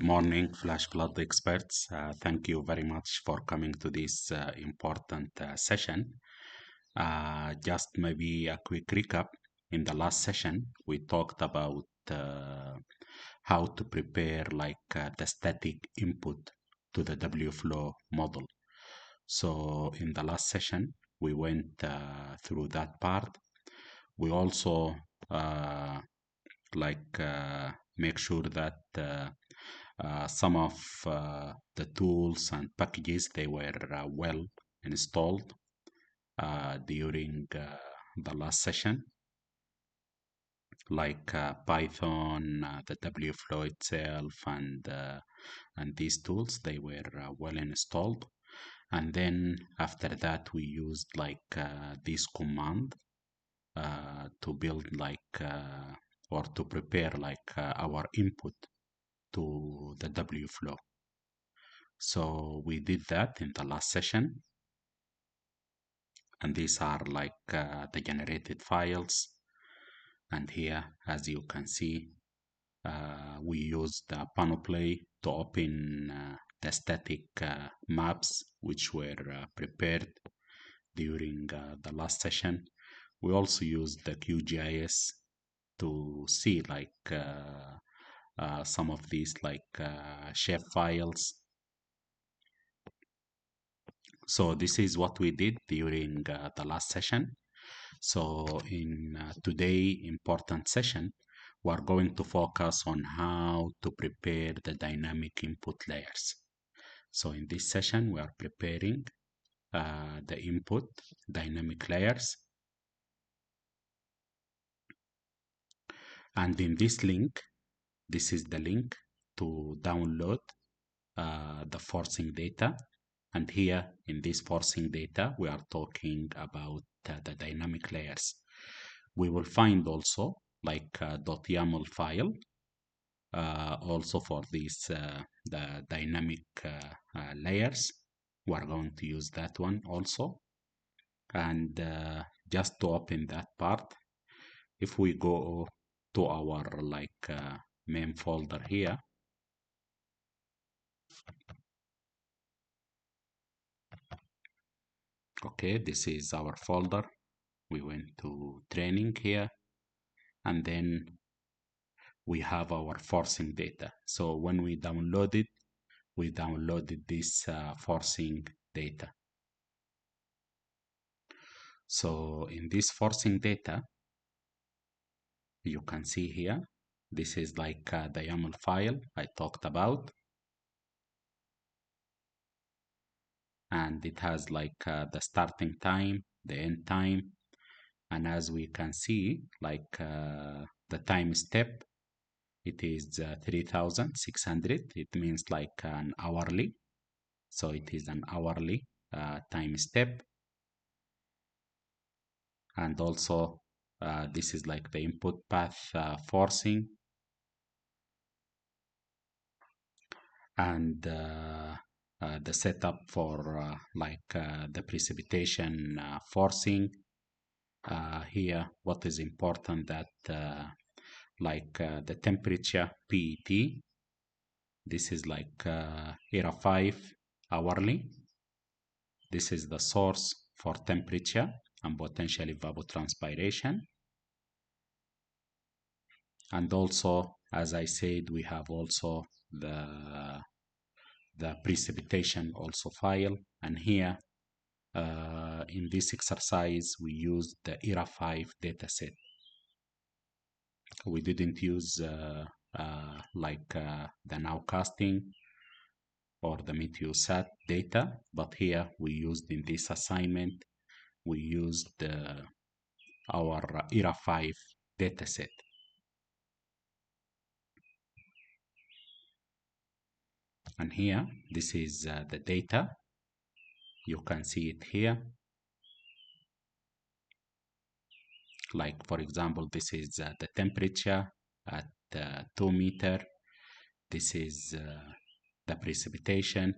Morning, Flash Flood experts. Thank you very much for coming to this important session. Just maybe a quick recap. In the last session, we talked about how to prepare the static input to the Wflow model. So in the last session, we went through that part. We also uh, make sure that some of the tools and packages they were well installed during the last session, like Python, the Wflow itself, and these tools they were well installed. And then after that, we used this command to build or to prepare our input to the Wflow. So we did that in the last session, and these are the generated files. And here, as you can see, we used the panoply to open the static maps which were prepared during the last session. We also used the QGIS to see some of these shape files. So this is what we did during the last session. So in today important session, we are going to focus on how to prepare the dynamic input layers. So in this session, we are preparing the input dynamic layers. And in this link, this is the link to download the forcing data. And here in this forcing data, we are talking about the dynamic layers. We will find also .yaml file also for these the dynamic layers. We are going to use that one also. And just to open that part, if we go to our main folder here, okay, this is our folder. We went to training here, and then we have our forcing data. So when we downloaded this forcing data. So in this forcing data, you can see here, this is the YAML file I talked about. And it has the starting time, the end time. And as we can see, the time step, it is 3,600. It means an hourly. So it is an hourly time step. And also this is the input path forcing. And the setup for the precipitation forcing. Here, what is important that the temperature PET, this is era 5 hourly. This is the source for temperature and potential evapotranspiration. And also, as I said, we have also the precipitation also file. And here in this exercise, we used the era 5 dataset. We didn't use the nowcasting or the Meteosat data, but here we used in this assignment, we used our era 5 dataset. And here, this is the data. You can see it here. Like, for example, this is the temperature at 2 meter. This is the precipitation.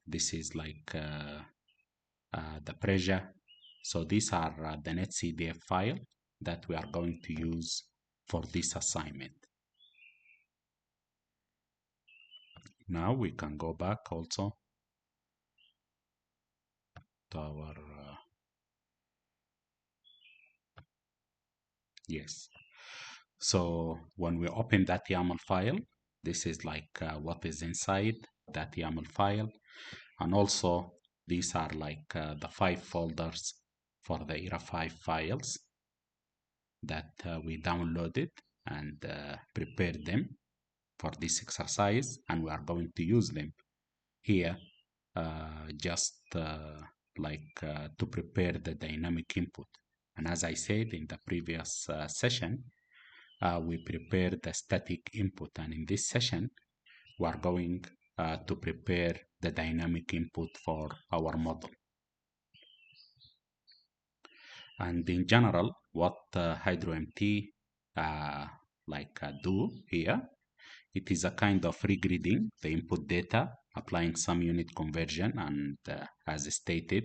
This is the pressure. So these are the netcdf file that we are going to use for this assignment. Now we can go back also to our, yes. So when we open that YAML file, this is like what is inside that YAML file. And also these are like the 5 folders for the ERA 5 files that we downloaded and prepared them for this exercise, and we are going to use them here just to prepare the dynamic input. And as I said in the previous session, we prepared the static input, and in this session we are going to prepare the dynamic input for our model. And in general, what HydroMT do here, it is a kind of regrading the input data, applying some unit conversion, and as stated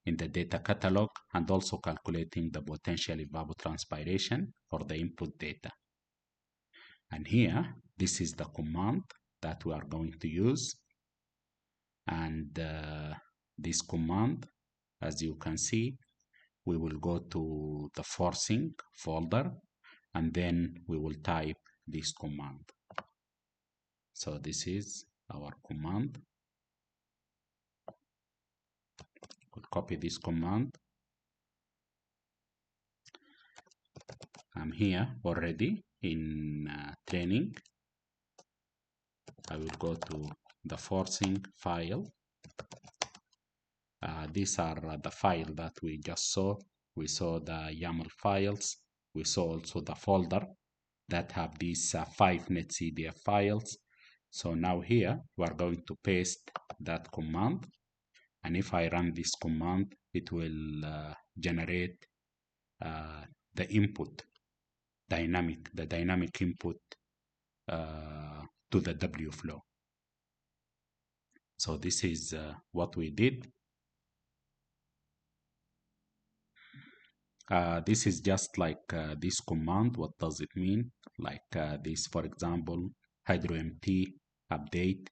in the data catalog, and also calculating the potential evapotranspiration for the input data. And here, this is the command that we are going to use. And this command, as you can see, we will go to the forcing folder, and then we will type this command. So this is our command. We'll copy this command. I'm here already in training. I will go to the forcing file. These are the file that we just saw. We saw the YAML files. We saw also the folder that have these 5 netcdf files. So now here we are going to paste that command, and if I run this command, it will generate the input the dynamic input to the Wflow. So this is what we did. This is just like this command. What does it mean? Like this, for example, HydroMT update.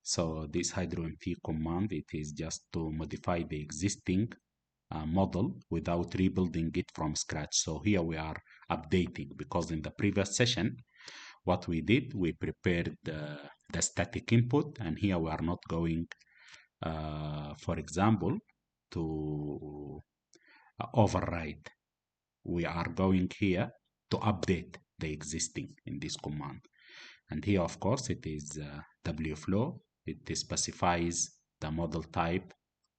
So this HydroMT command, it is just to modify the existing model without rebuilding it from scratch. So here we are updating, because in the previous session, what we did, we prepared the static input, and here we are not going, for example, to override. We are going here to update the existing in this command. And here, of course, it is Wflow. It specifies the model type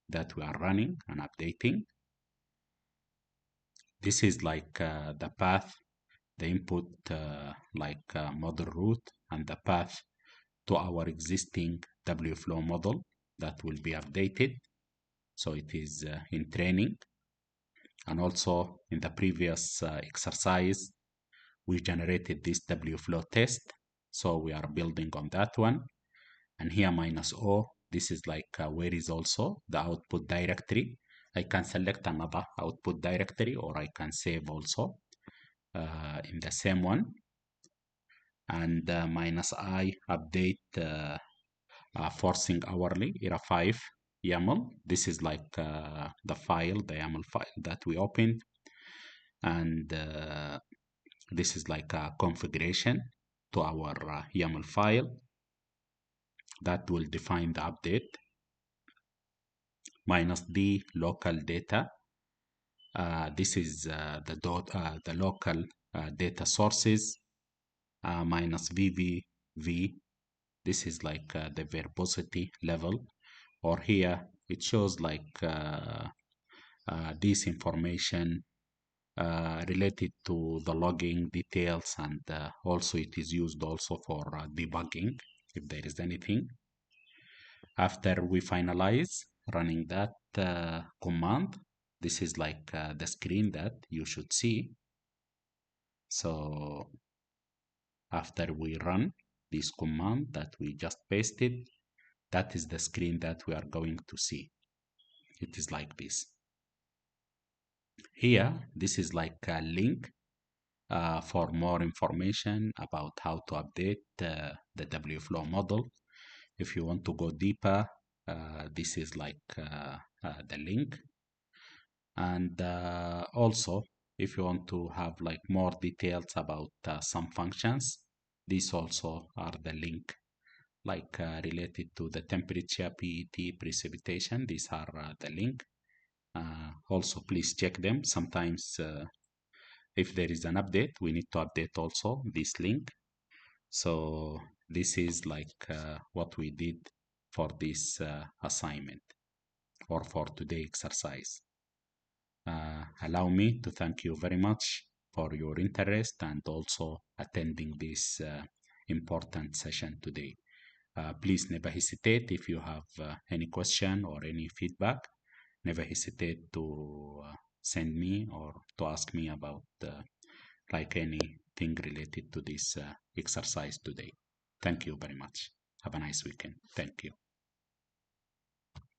that we are running and updating. This is like the path, the input model root, and the path to our existing Wflow model that will be updated. So it is in training. And also in the previous exercise, we generated this Wflow test. So we are building on that one. And here -O, this is like where is also the output directory. I can select another output directory, or I can save also in the same one. And -I update forcing hourly ERA 5 YAML. This is like the file, the YAML file that we opened. And this is like a configuration to our YAML file that will define the update. -D local data. This is the local data sources. -VVV. This is like the verbosity level, or here it shows like this information related to the logging details, and also it is used also for debugging if there is anything. After we finalize running that command, this is like the screen that you should see. So after we run this command that we just pasted, that is the screen that we are going to see. It is like this. Here, this is like a link for more information about how to update the Wflow model. If you want to go deeper, this is like the link. And also, if you want to have like more details about some functions, these also are the link, like related to the temperature, PET, precipitation. These are the link. Also, please check them. Sometimes, if there is an update, we need to update also this link. So this is like what we did for this assignment or for today exercise. Allow me to thank you very much for your interest and also attending this important session today. Please never hesitate if you have any question or any feedback. Never hesitate to send me or to ask me about like anything related to this exercise today. Thank you very much. Have a nice weekend. Thank you.